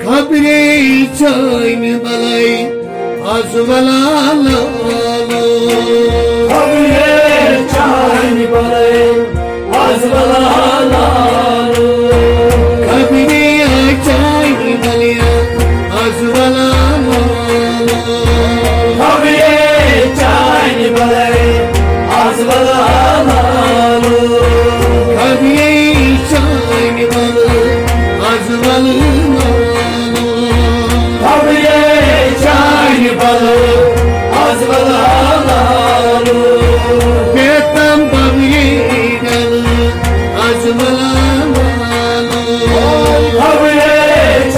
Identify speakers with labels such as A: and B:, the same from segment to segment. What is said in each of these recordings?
A: खबरे चैन बलाई आजमलालो
B: खबरे चैन बलाई आजमलालो
A: खबरे चैन बलिया आजमलालो
B: खबरे चैन बलाई आजमलालो
A: खबरे चैन बलाई आजमलालो बेतम बबीगल आजमलालो
B: खबरे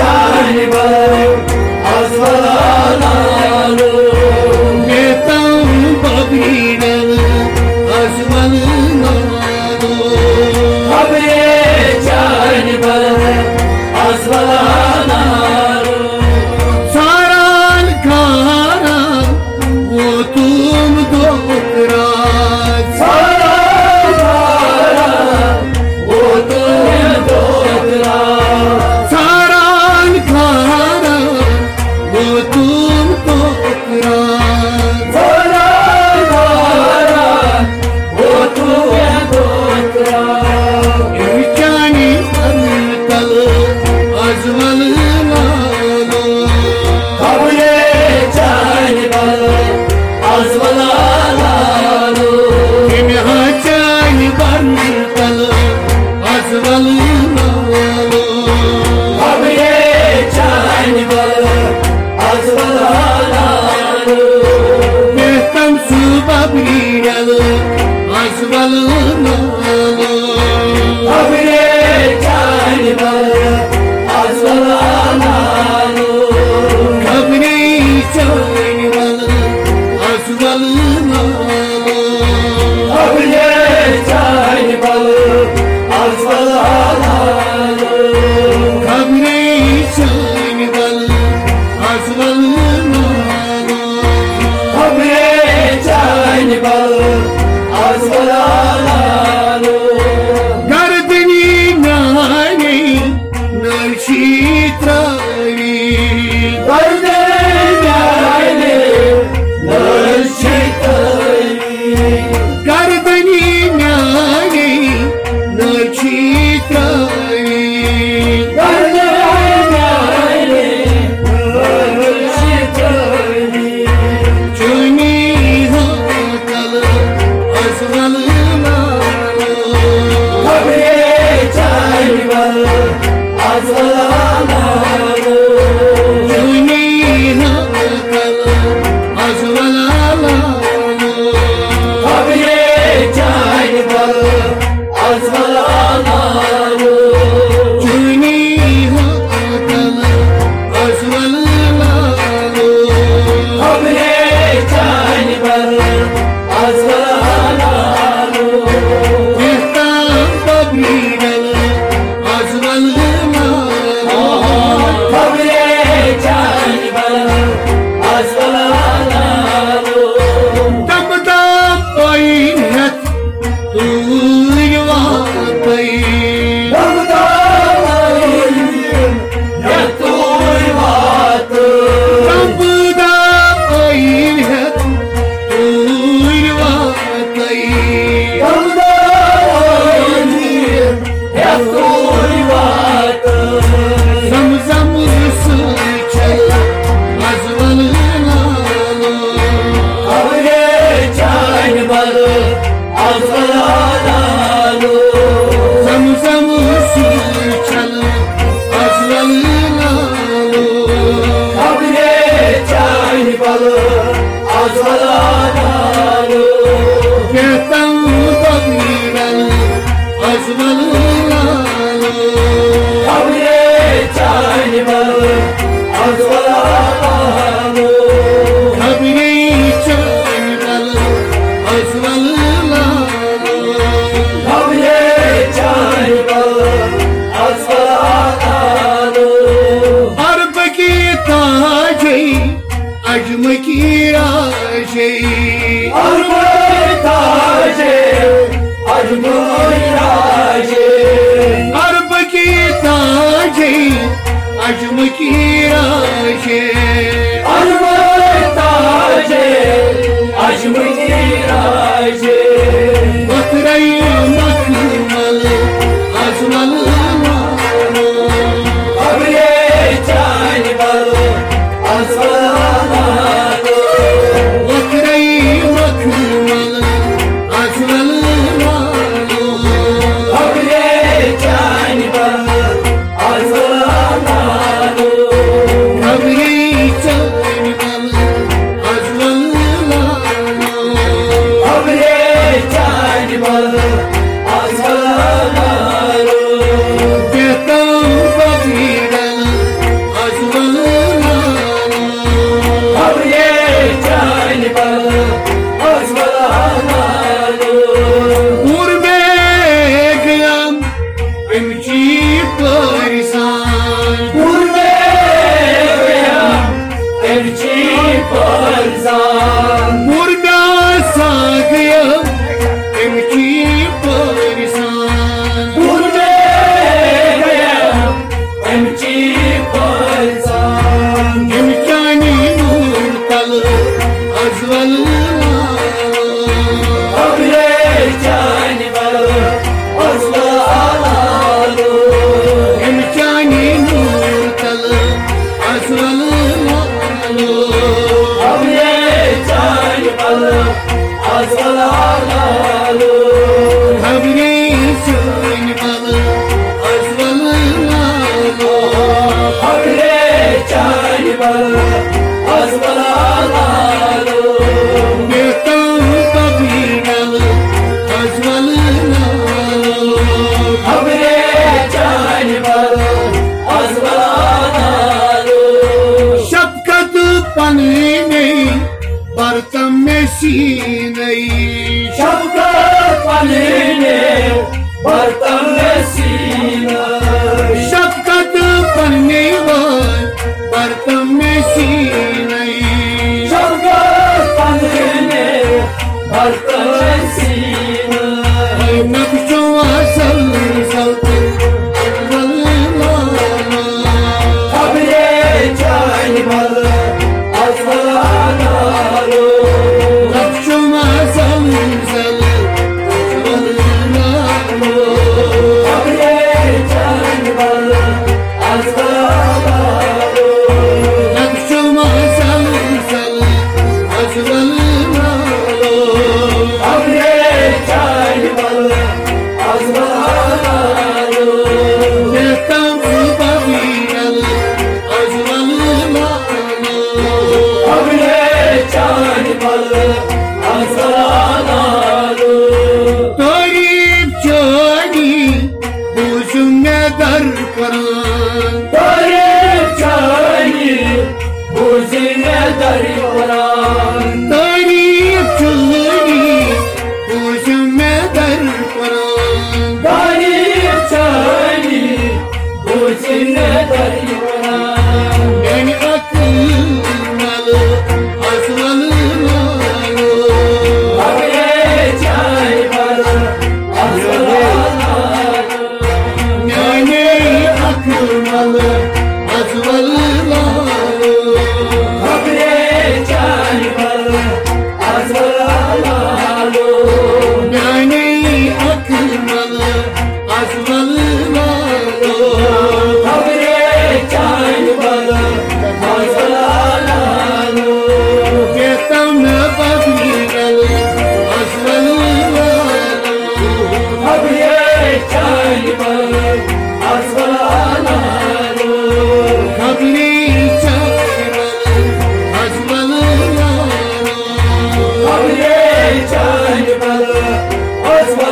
B: चैन बलाई आजमलालो
A: बेतम बबीगल आजमलालो
B: खबरे चैन बलाई आजमलालो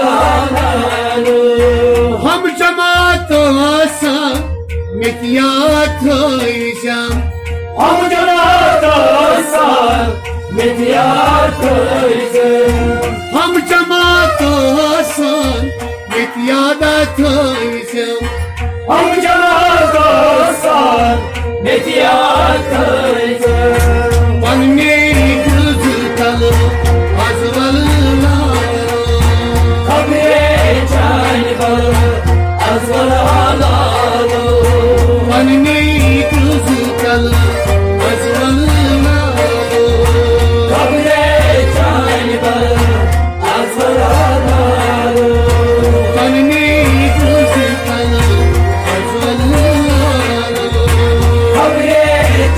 B: asvalano
A: Ham jamaat asa mitiyat hoyam
B: Ham jamaat asal mityat
A: Ham jamaat asa mitiyat hoyam
B: Ham jamaat asal mityat
A: Panne kuztal azvalna
B: Kabre canbal asvalano
A: Panne kuztal azvalna
B: Kabre canbal asvalano
A: Panne kuztal azvalna
B: Kabre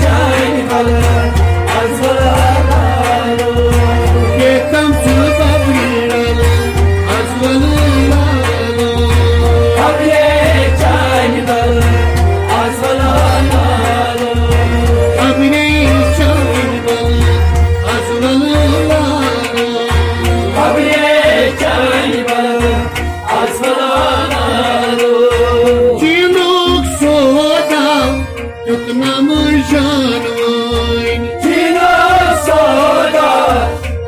B: canbal asvalano
A: Yetam subabirana azvalna
B: Kabre canbal asvalano
A: Abine chanbal azvalna
B: Kabre canbal asvalano
A: Chinuk soda yutnam janvain
B: Jina soda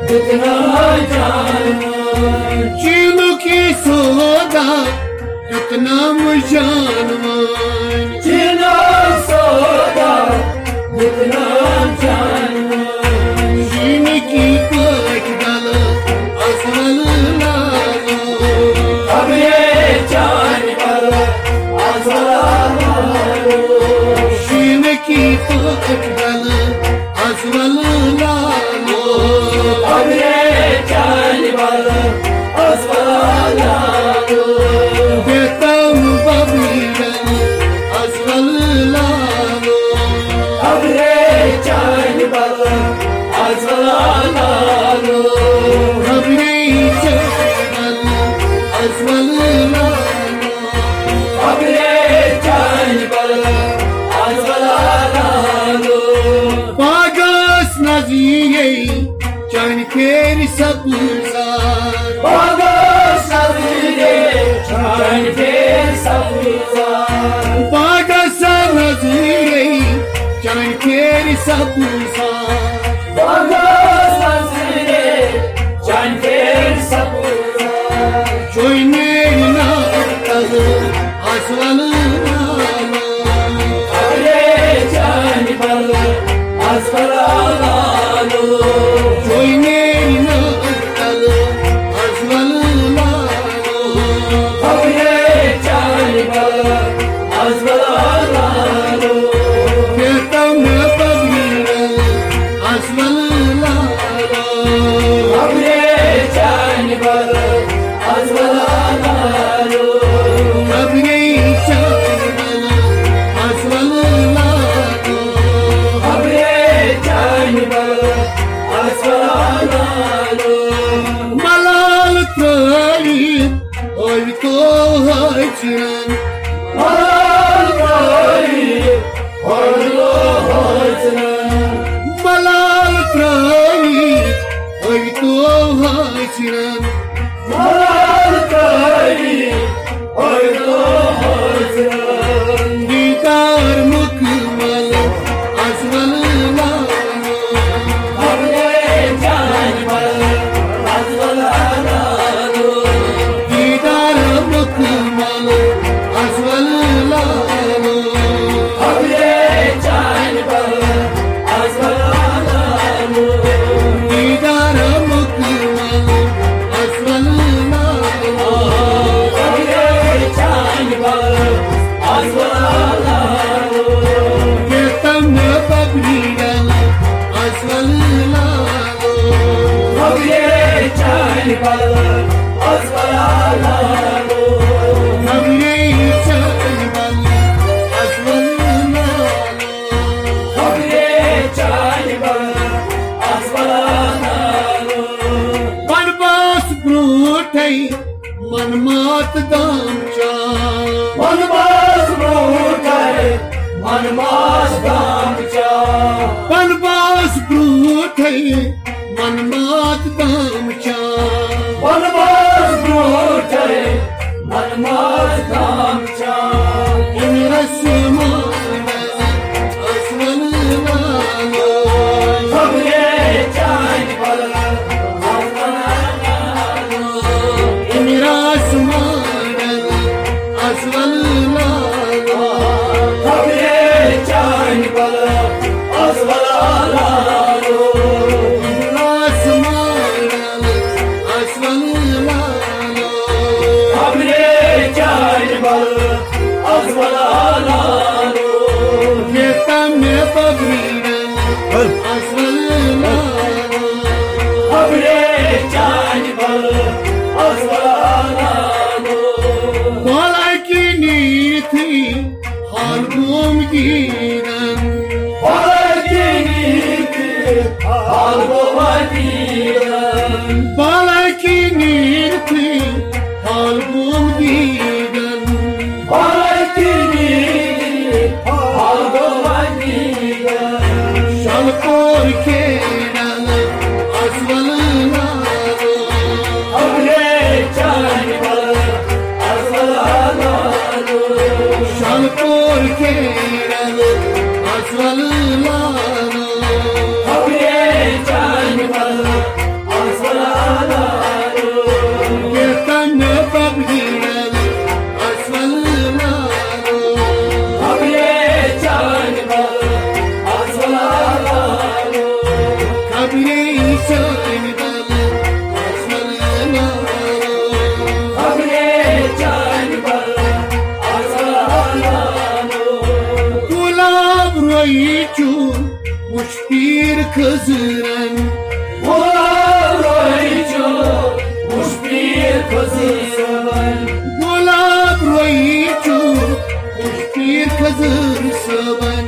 B: jitna jano
A: Chinuk soda yutnam janvain
B: Jina soda jitna jano
A: Jiniki pakdal azvalna
B: Kabre canbal asvalano
A: Jiniki pakdal azvalna
B: Kabre canbal asvalano
A: Yetam babiran azvalna
B: Kabre canbal asvalano
A: Abine chanbal azvalna
B: Kabre canbal asvalano
A: Pagas naziye chankeri sabzar
B: Pagas nazire canke sabzar
A: Pagas naziye chankeri sabzar
B: Pagas nazire canke sabzar
A: Joineri na azvalna
B: Kabre canbal asvalano
A: Joineri na azvalna
B: Kabre canbal asvalano
A: Yetam babiran azvalna
B: Kabre canbal asvalano
A: Abine chanbal azvalna
B: Kabre canbal asvalano
A: Malal trayip oy to hajran
B: Malal kari horlo hajran
A: Malal trayip oy to hajran
B: Malal kari horlo hajran
A: Didar mukmal azvalna
B: Kabre canbal asvalano
A: Didar mukmal azvalna
B: Kabre canbal asvalano
A: Didar mukmal azvalna
B: Kabre canbal asvalano
A: Yetam babiran azvalna
B: Kabre canbal asvalano
A: Abine chanbal azvalna
B: Kabre canbal asvalano
A: Banbas brutai manmat damcha
B: Manmas brutai manmas damcha
A: Banbas brutai manmat damcha
B: वनवास ब्रूठे मनमास धाम चा खबरे चांद पर खबरे चांद पर असवला लालो खबरे चांद पर असवला लालो खबरे चांद पर असवला लालो
A: Muşpir kızıran
B: Roycu muşbir kızıran
A: Gulab roycu Muşpir kızır saban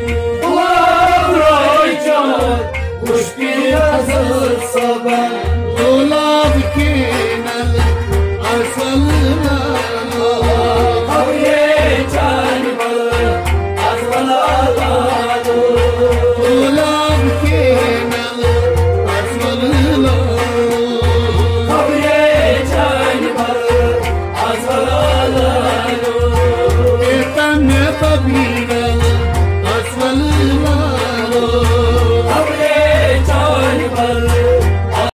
B: Roycu muşbir kızır saban
A: Gulab kenal asalına
B: Kavye canbal azvala
A: Gulab kenal asalına
B: Kavye canbal azvala
A: Etan ne tabi